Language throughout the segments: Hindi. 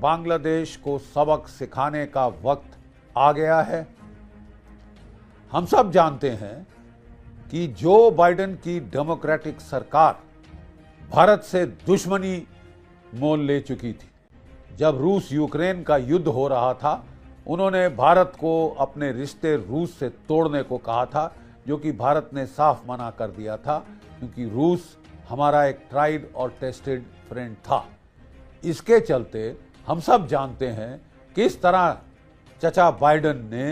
बांग्लादेश को सबक सिखाने का वक्त आ गया है। हम सब जानते हैं कि जो बाइडेन की डेमोक्रेटिक सरकार भारत से दुश्मनी मोल ले चुकी थी। जब रूस यूक्रेन का युद्ध हो रहा था, उन्होंने भारत को अपने रिश्ते रूस से तोड़ने को कहा था, जो कि भारत ने साफ मना कर दिया था, क्योंकि रूस हमारा एक ट्राइड और टेस्टेड फ्रेंड था। इसके चलते हम सब जानते हैं किस तरह चचा बाइडेन ने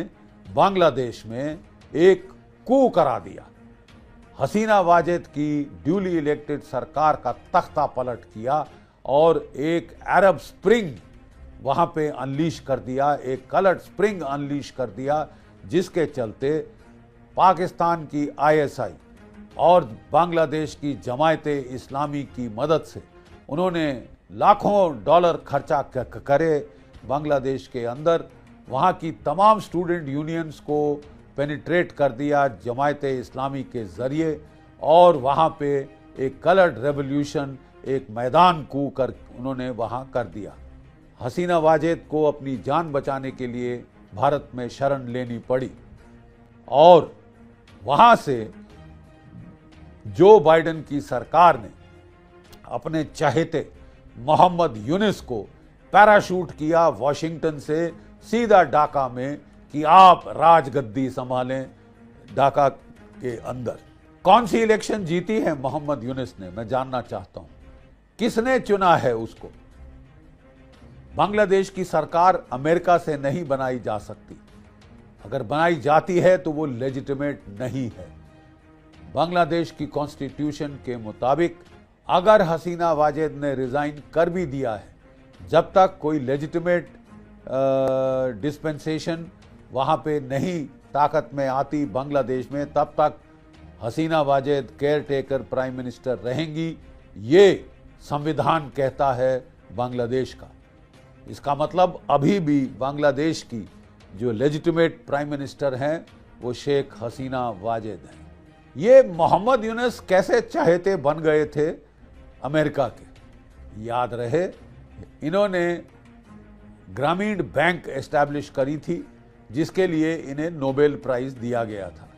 बांग्लादेश में एक कू करा दिया। हसीना वाजेद की ड्यूली इलेक्टेड सरकार का तख्ता पलट किया और एक अरब स्प्रिंग वहां पे अनलीश कर दिया, एक कलर्ड स्प्रिंग अनलीश कर दिया, जिसके चलते पाकिस्तान की आईएसआई और बांग्लादेश की जमायते इस्लामी की मदद से उन्होंने लाखों डॉलर खर्चा करे बांग्लादेश के अंदर। वहाँ की तमाम स्टूडेंट यूनियंस को पेनिट्रेट कर दिया जमायते इस्लामी के ज़रिए, और वहाँ पे एक कलर्ड रेवोल्यूशन, एक मैदान कू कर उन्होंने वहाँ कर दिया। हसीना वाजेद को अपनी जान बचाने के लिए भारत में शरण लेनी पड़ी, और वहाँ से जो बाइडेन की सरकार ने अपने चहेते मोहम्मद यूनिस को पैराशूट किया वॉशिंगटन से सीधा ढाका में कि आप राजगद्दी संभालें ढाका के अंदर। कौन सी इलेक्शन जीती है मोहम्मद यूनिस ने, मैं जानना चाहता हूं। किसने चुना है उसको? बांग्लादेश की सरकार अमेरिका से नहीं बनाई जा सकती। अगर बनाई जाती है तो वो लेजिटिमेट नहीं है। बांग्लादेश की कॉन्स्टिट्यूशन के मुताबिक अगर हसीना वाजेद ने रिजाइन कर भी दिया है, जब तक कोई लेजिटिमेट डिस्पेंसेशन वहाँ पे नहीं ताकत में आती बांग्लादेश में, तब तक Hasina Wajed caretaker prime minister रहेंगी। ये संविधान कहता है बांग्लादेश का। इसका मतलब अभी भी बांग्लादेश की जो लेजिटिमेट प्राइम मिनिस्टर हैं वो शेख हसीना वाजेद हैं। ये मोहम्मद यूनिस कैसे चहेते बन गए थे अमेरिका के? याद रहे, इन्होंने ग्रामीण बैंक एस्टैब्लिश करी थी, जिसके लिए इन्हें नोबेल प्राइज दिया गया था।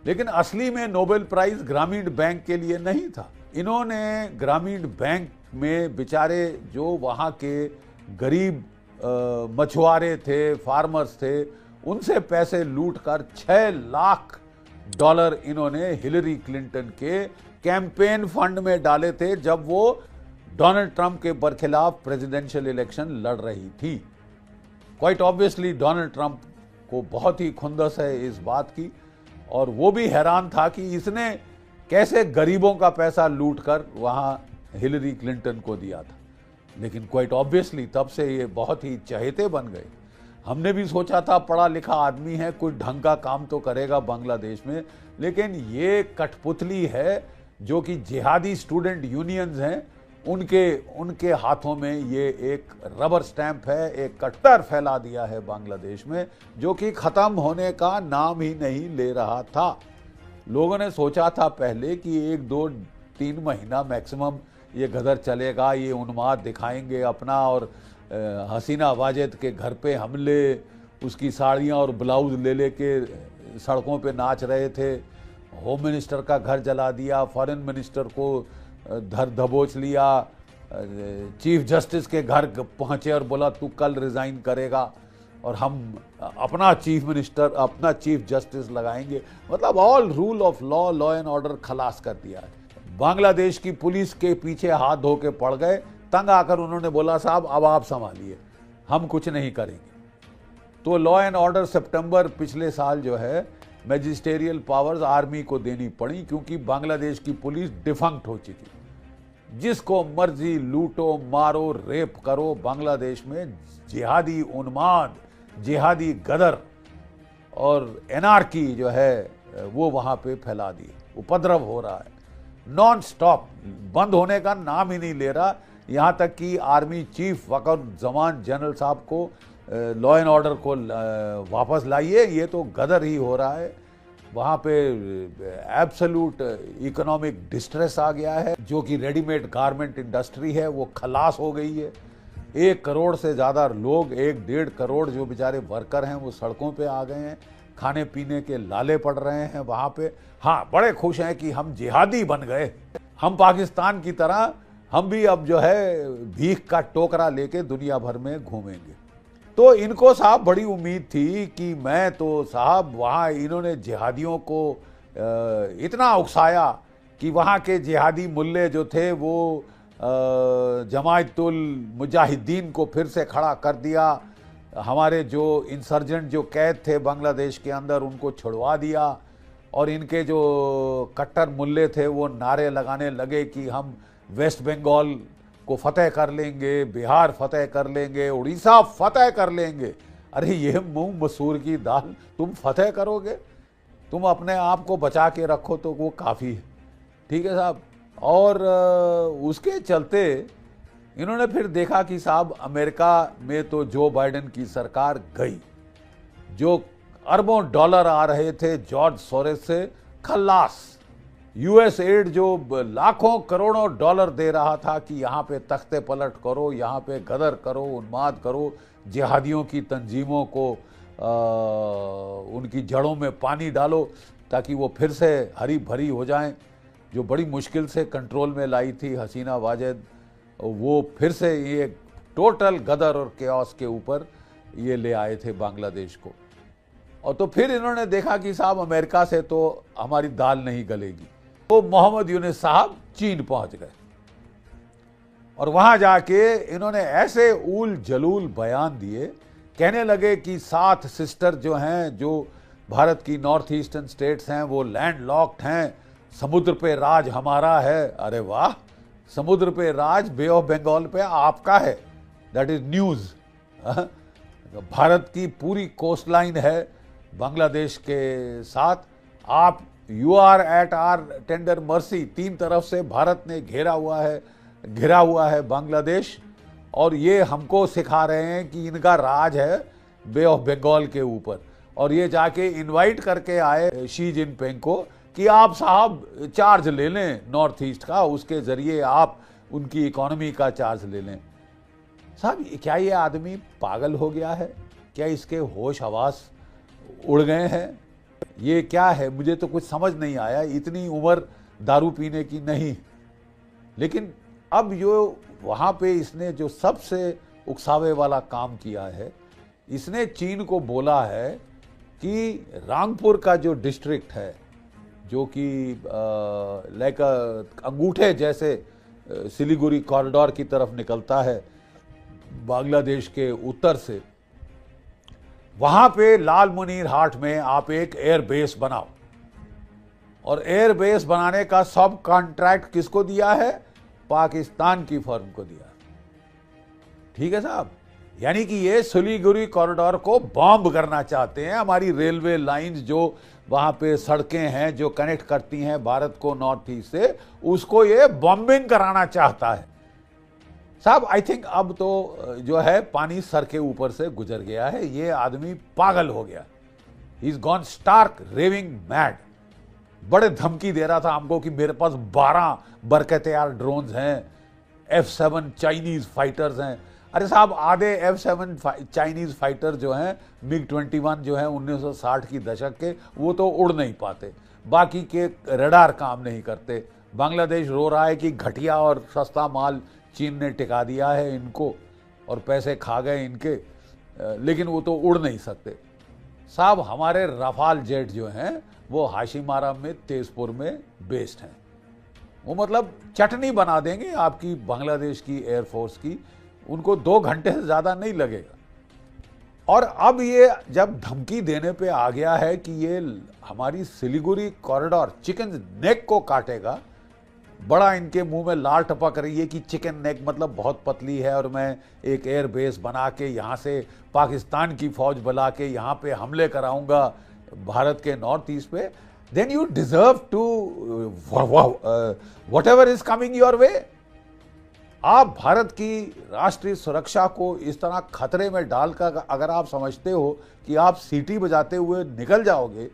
लेकिन असली में नोबेल प्राइज ग्रामीण बैंक के लिए नहीं था। इन्होंने ग्रामीण बैंक में बेचारे जो वहाँ के गरीब मछुआरे थे, फार्मर्स थे, उनसे पैसे लूटकर 6 लाख डॉलर इन्होंने हिलरी क्लिंटन के कैंपेन फंड में डाले थे, जब वो डोनाल्ड ट्रंप के बरखिलाफ प्रेसिडेंशियल इलेक्शन लड़ रही थी। क्वाइट ऑब्वियसली डोनाल्ड ट्रंप को बहुत ही खुंदस है इस बात की, और वो भी हैरान था कि इसने कैसे गरीबों का पैसा लूटकर वहाँ हिलरी क्लिंटन को दिया था। लेकिन क्वाइट ऑब्वियसली तब से ये बहुत ही चहेते बन गए। हमने भी सोचा था पढ़ा लिखा आदमी है, कोई ढंग का काम तो करेगा बांग्लादेश में, लेकिन ये कठपुतली है जो कि जिहादी स्टूडेंट यूनियंस हैं, उनके हाथों में ये एक रबर स्टैंप है। एक कट्टर फैला दिया है बांग्लादेश में, जो कि ख़त्म होने का नाम ही नहीं ले रहा था। लोगों ने सोचा था पहले कि 1, 2, 3 महीना मैक्सिमम ये गदर चलेगा, ये उन्माद दिखाएंगे अपना, और हसीना वाजेद के घर पे हमले, उसकी साड़ियाँ और ब्लाउज ले लेके सड़कों पे नाच रहे थे, होम मिनिस्टर का घर जला दिया, फॉरेन मिनिस्टर को धर दबोच लिया, चीफ जस्टिस के घर पहुंचे और बोला तू कल रिजाइन करेगा और हम अपना चीफ मिनिस्टर, अपना चीफ जस्टिस लगाएंगे। मतलब all rule of law and order खलास कर दिया है। बांग्लादेश की पुलिस के पीछे हाथ धो के पड़ गए। तंग आकर उन्होंने बोला साहब अब आप संभालिए, हम कुछ नहीं करेंगे। तो लॉ एंड ऑर्डर सितंबर पिछले साल जो है मैजिस्टेरियल पावर्स आर्मी को देनी पड़ी, क्योंकि बांग्लादेश की पुलिस डिफंक्ट हो चुकी। जिसको मर्जी लूटो, मारो, रेप करो। बांग्लादेश में जिहादी उन्माद, जिहादी गदर और एनार्की जो है वो वहाँ पे फैला दी। उपद्रव हो रहा है नॉन स्टॉप, बंद होने का नाम ही नहीं ले रहा। यहाँ तक कि आर्मी चीफ वक़्त-उज़-ज़मान जनरल साहब को लॉ एंड ऑर्डर को वापस लाइए, ये तो गदर ही हो रहा है। वहाँ पे एब्सोल्यूट इकोनॉमिक डिस्ट्रेस आ गया है। जो कि रेडीमेड गारमेंट इंडस्ट्री है वो खलास हो गई है। 1 करोड़ से ज़्यादा लोग, 1-1.5 करोड़ जो बेचारे वर्कर हैं वो सड़कों पे आ गए हैं, खाने पीने के लाले पड़ रहे हैं वहाँ पे। हाँ, बड़े खुश हैं कि हम जिहादी बन गए, हम पाकिस्तान की तरह हम भी अब जो है भीख का टोकरा लेके दुनिया भर में घूमेंगे। तो इनको साहब बड़ी उम्मीद थी कि मैं तो साहब वहाँ इन्होंने जिहादियों को इतना उकसाया कि वहाँ के जिहादी मुल्ले जो थे वो जमायतुल मुजाहिदीन को फिर से खड़ा कर दिया, हमारे जो इंसर्जेंट जो कैद थे बांग्लादेश के अंदर उनको छुड़वा दिया, और इनके जो कट्टर मुल्ले थे वो नारे लगाने लगे कि हम वेस्ट बंगाल को फतेह कर लेंगे, बिहार फतेह कर लेंगे, उड़ीसा फतेह कर लेंगे। अरे ये मूंग मसूर की दाल तुम फतेह करोगे? तुम अपने आप को बचा के रखो तो वो काफ़ी है। ठीक है साहब। और उसके चलते इन्होंने फिर देखा कि साहब अमेरिका में तो जो बाइडेन की सरकार गई, जो अरबों डॉलर आ रहे थे जॉर्ज सोरेस से, खल्लास। यूएस एड जो लाखों करोड़ों डॉलर दे रहा था कि यहाँ पे तख्ते पलट करो, यहाँ पे गदर करो, उन्माद करो, जिहादियों की तंजीमों को उनकी जड़ों में पानी डालो ताकि वो फिर से हरी भरी हो जाएं, जो बड़ी मुश्किल से कंट्रोल में लाई थी हसीना वाजेद, वो फिर से ये टोटल गदर और केओस के ऊपर ये ले आए थे बांग्लादेश को। और तो फिर इन्होंने देखा कि साहब अमेरिका से तो हमारी दाल नहीं गलेगी, तो मोहम्मद यूनुस साहब चीन पहुंच गए और वहां जाके इन्होंने ऐसे ऊल जलूल बयान दिए, कहने लगे कि 7 सिस्टर जो हैं, जो भारत की नॉर्थ ईस्टर्न स्टेट्स हैं, वो लैंड लॉक्ड हैं, समुद्र पे राज हमारा है। अरे वाह, समुद्र पे राज बे ऑफ बंगाल पे आपका है, दैट इज न्यूज़। भारत की पूरी कोस्ट लाइन है बांग्लादेश के साथ, आप you are at our tender mercy. 3 तरफ से भारत ने घिरा हुआ है बांग्लादेश, और ये हमको सिखा रहे हैं कि इनका राज है बे ऑफ बंगाल के ऊपर। और ये जाके इनवाइट करके आए शी जिनपिंग को कि आप साहब चार्ज ले लें नॉर्थ ईस्ट का, उसके ज़रिए आप उनकी इकोनॉमी का चार्ज ले लें। साहब क्या ये आदमी पागल हो गया है? क्या इसके होश हवास उड़ गए हैं? ये क्या है? मुझे तो कुछ समझ नहीं आया। इतनी उम्र दारू पीने की नहीं, लेकिन अब जो वहाँ पे इसने जो सबसे उकसावे वाला काम किया है, इसने चीन को बोला है कि रांगपुर का जो डिस्ट्रिक्ट है, जो कि लाइक अंगूठे जैसे सिलीगुड़ी कॉरिडोर की तरफ निकलता है बांग्लादेश के उत्तर से, वहाँ पे लाल मुनीर हाट में आप एक एयर बेस बनाओ। और एयर बेस बनाने का सब कॉन्ट्रैक्ट किसको दिया है? पाकिस्तान की फर्म को दिया। ठीक है साहब, यानी कि ये सिलीगुड़ी कॉरिडोर को बॉम्ब करना चाहते हैं। हमारी रेलवे लाइंस जो वहाँ पे सड़कें हैं जो कनेक्ट करती हैं भारत को नॉर्थ ईस्ट से, उसको ये बॉम्बिंग कराना चाहता है। साहब आई थिंक अब तो जो है पानी सर के ऊपर से गुजर गया है, ये आदमी पागल हो गया। He is gone stark raving mad. बड़े धमकी दे रहा था हमको कि मेरे पास 12 बरकतयार ड्रोन्स हैं, F-7 चाइनीज फाइटर्स हैं। अरे साहब आधे F-7 चाइनीज फाइटर जो हैं, MiG-21 जो हैं 1960 की दशक के, वो तो उड़ नहीं पाते, बाकी के रडार काम नहीं करते। बांग्लादेश रो रहा है कि घटिया और सस्ता माल चीन ने टिका दिया है इनको और पैसे खा गए इनके, लेकिन वो तो उड़ नहीं सकते। साहब हमारे रफाल जेट जो हैं वो हाशिमारा में, तेजपुर में बेस्ड हैं। वो मतलब चटनी बना देंगे आपकी बांग्लादेश की एयरफोर्स की, उनको 2 घंटे से ज़्यादा नहीं लगेगा। और अब ये जब धमकी देने पे आ गया है कि ये हमारी सिलीगुड़ी कॉरिडोर चिकन नेक को काटेगा, बड़ा इनके मुंह में लाल टपक रही है कि चिकन नेक मतलब बहुत पतली है और मैं एक एयर बेस बना के यहाँ से पाकिस्तान की फौज बुला के यहाँ पे हमले कराऊंगा भारत के नॉर्थ ईस्ट पे। Then you deserve to whatever is coming your way. आप भारत की राष्ट्रीय सुरक्षा को इस तरह खतरे में डालकर अगर आप समझते हो कि आप सीटी बजाते हुए निकल जाओगे,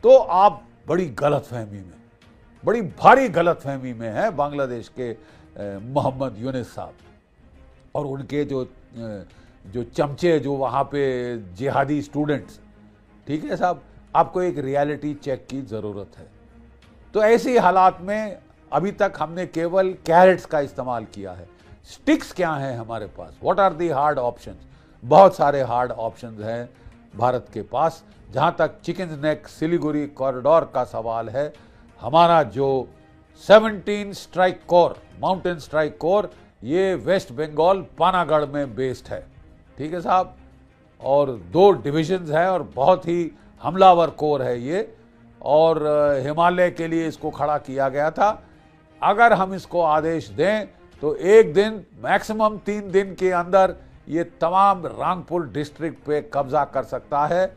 तो आप बड़ी गलतफहमी में, बड़ी भारी गलतफहमी में है बांग्लादेश के मोहम्मद यूनुस साहब। और उनके जो चमचे, जो वहाँ पे जिहादी स्टूडेंट्स, ठीक है साहब, आपको एक रियलिटी चेक की ज़रूरत है। तो ऐसी हालात में अभी तक हमने केवल कैरेट्स का इस्तेमाल किया है। स्टिक्स क्या हैं हमारे पास? What are the hard options? बहुत सारे हार्ड ऑप्शंस हैं भारत के पास। जहाँ तक चिकन नेक सिलीगुड़ी कॉरिडोर का सवाल है, हमारा जो 17 strike corps, mountain strike corps, ये वेस्ट बंगाल पानागढ़ में बेस्ड है, ठीक है साहब, और 2 डिविजन्स हैं और बहुत ही हमलावर कोर है ये, और हिमालय के लिए इसको खड़ा किया गया था। अगर हम इसको आदेश दें तो एक दिन, मैक्सिमम 3 दिन के अंदर ये तमाम रांगपुर डिस्ट्रिक्ट पे कब्जा कर सकता है।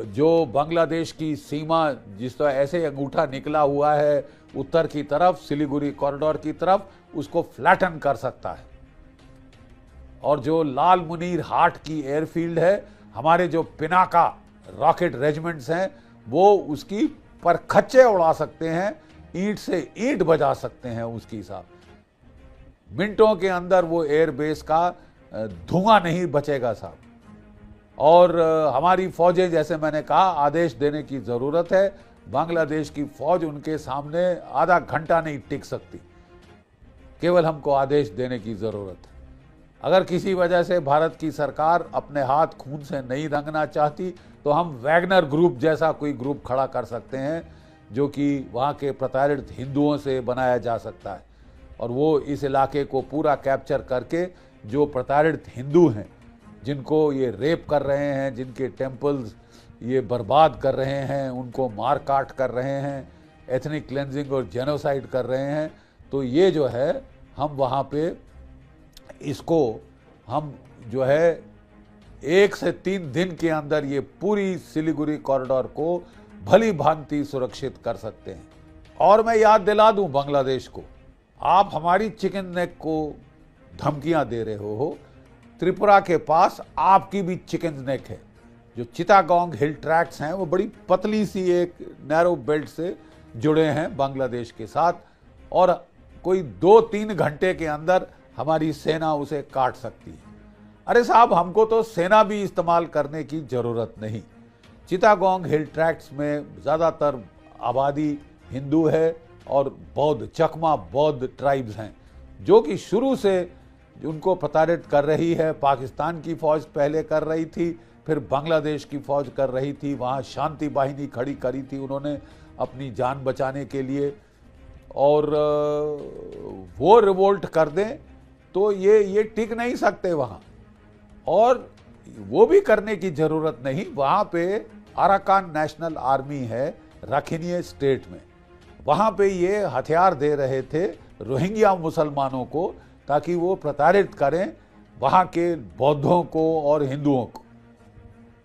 जो बांग्लादेश की सीमा, जिस तरह ऐसे अंगूठा निकला हुआ है उत्तर की तरफ, सिलीगुड़ी कॉरिडोर की तरफ, उसको फ्लैटन कर सकता है। और जो लाल मुनीर हाट की एयरफील्ड है, हमारे जो पिनाका रॉकेट रेजिमेंट्स हैं, वो उसकी परखच्चे उड़ा सकते हैं, ईंट से ईंट बजा सकते हैं उसकी साहब। मिनटों के अंदर वो एयरबेस का धुआं नहीं बचेगा साहब। और हमारी फौजें, जैसे मैंने कहा, आदेश देने की ज़रूरत है। बांग्लादेश की फौज उनके सामने आधा घंटा नहीं टिक सकती, केवल हमको आदेश देने की ज़रूरत है। अगर किसी वजह से भारत की सरकार अपने हाथ खून से नहीं रंगना चाहती तो हम वैगनर ग्रुप जैसा कोई ग्रुप खड़ा कर सकते हैं, जो कि वहाँ के प्रताड़ित हिंदुओं से बनाया जा सकता है, और वो इस इलाके को पूरा कैप्चर करके जो प्रताड़ित हिंदू हैं, जिनको ये रेप कर रहे हैं, जिनके टेम्पल्स ये बर्बाद कर रहे हैं, उनको मार काट कर रहे हैं, एथनिक क्लेंजिंग और जेनोसाइड कर रहे हैं, तो ये जो है हम वहाँ पे इसको हम जो है 1 से 3 दिन के अंदर ये पूरी सिलीगुड़ी कॉरिडोर को भली भांति सुरक्षित कर सकते हैं। और मैं याद दिला दूं बांग्लादेश को, आप हमारी चिकन नेक को धमकियां दे रहे हो, त्रिपुरा के पास आपकी भी चिकन नेक है। जो चिटागोंग हिल ट्रैक्ट्स हैं वो बड़ी पतली सी एक नैरो बेल्ट से जुड़े हैं बांग्लादेश के साथ, और कोई 2-3 घंटे के अंदर हमारी सेना उसे काट सकती है। अरे साहब, हमको तो सेना भी इस्तेमाल करने की ज़रूरत नहीं। चिटागोंग हिल ट्रैक्ट्स में ज़्यादातर आबादी हिंदू है और बौद्ध, चकमा बौद्ध ट्राइब्स हैं, जो कि शुरू से उनको प्रताड़ित कर रही है। पाकिस्तान की फ़ौज पहले कर रही थी, फिर बांग्लादेश की फ़ौज कर रही थी, वहाँ शांति बाहिनी खड़ी करी थी उन्होंने अपनी जान बचाने के लिए, और वो रिवोल्ट कर दें तो ये टिक नहीं सकते वहाँ। और वो भी करने की ज़रूरत नहीं। वहाँ पे अराकान नेशनल आर्मी है रखिनिये स्टेट में, वहाँ पे ये हथियार दे रहे थे रोहिंग्या मुसलमानों को, ताकि वो प्रताड़ित करें वहाँ के बौद्धों को और हिंदुओं को।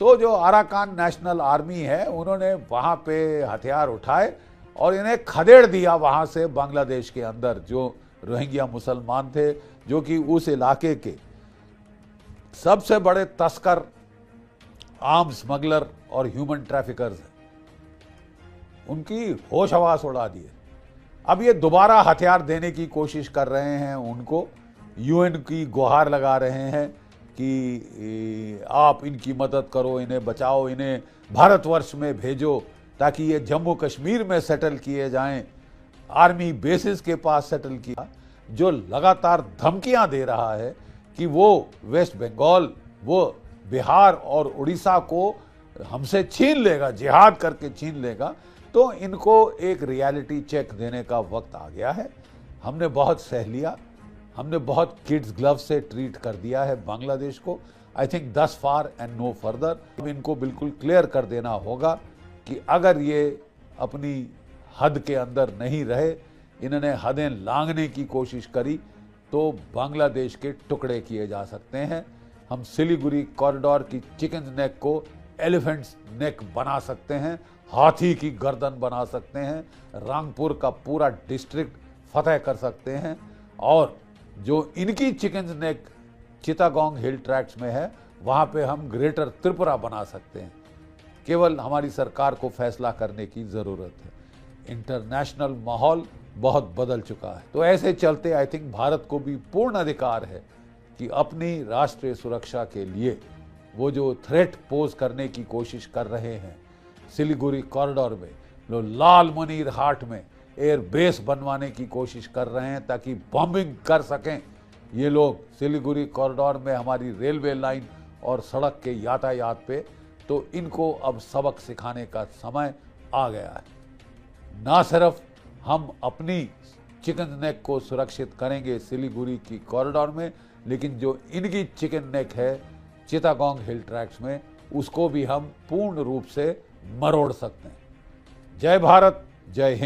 तो जो अराकान नेशनल आर्मी है, उन्होंने वहाँ पे हथियार उठाए और इन्हें खदेड़ दिया वहाँ से बांग्लादेश के अंदर, जो रोहिंग्या मुसलमान थे, जो कि उस इलाके के सबसे बड़े तस्कर, आर्म्स स्मगलर और ह्यूमन ट्रैफिकर्स हैं। उनकी होश हवास उड़ा दिए। अब ये दोबारा हथियार देने की कोशिश कर रहे हैं उनको, यूएन की गुहार लगा रहे हैं कि आप इनकी मदद करो, इन्हें बचाओ, इन्हें भारतवर्ष में भेजो ताकि ये जम्मू कश्मीर में सेटल किए जाएं, आर्मी बेसिस के पास सेटल किया। जो लगातार धमकियां दे रहा है कि वो वेस्ट बंगाल, वो बिहार और उड़ीसा को हमसे छीन लेगा, जिहाद करके छीन लेगा। तो इनको एक रियलिटी चेक देने का वक्त आ गया है। हमने बहुत सह लिया, हमने बहुत किड्स ग्लव से ट्रीट कर दिया है बांग्लादेश को। आई थिंक दस फार एंड नो फर्दर। अब इनको बिल्कुल क्लियर कर देना होगा कि अगर ये अपनी हद के अंदर नहीं रहे, इन्होंने हदें लांघने की कोशिश करी, तो बांग्लादेश के टुकड़े किए जा सकते हैं। हम सिलीगुड़ी कॉरिडोर की चिकन नेक को एलिफेंट्स नेक बना सकते हैं, हाथी की गर्दन बना सकते हैं, रांगपुर का पूरा डिस्ट्रिक्ट फतेह कर सकते हैं, और जो इनकी चिकन नेक चिटागोंग हिल ट्रैक्ट्स में है, वहाँ पे हम ग्रेटर त्रिपुरा बना सकते हैं। केवल हमारी सरकार को फैसला करने की ज़रूरत है। इंटरनेशनल माहौल बहुत बदल चुका है, तो ऐसे चलते आई थिंक भारत को भी पूर्ण अधिकार है कि अपनी राष्ट्रीय सुरक्षा के लिए वो जो थ्रेट पोज करने की कोशिश कर रहे हैं, सिलीगुड़ी कॉरिडोर में, लो लाल मनीर हाट में एयर बेस बनवाने की कोशिश कर रहे हैं ताकि बॉम्बिंग कर सकें ये लोग सिलीगुड़ी कॉरिडोर में हमारी रेलवे लाइन और सड़क के यातायात पे, तो इनको अब सबक सिखाने का समय आ गया है। ना सिर्फ हम अपनी चिकन नेक को सुरक्षित करेंगे सिलीगुड़ी की कॉरिडोर में, लेकिन जो इनकी चिकन नेक है चिटागोंग हिल ट्रैक्स में, उसको भी हम पूर्ण रूप से मरोड़ सकते हैं। जय भारत, जय हिंद।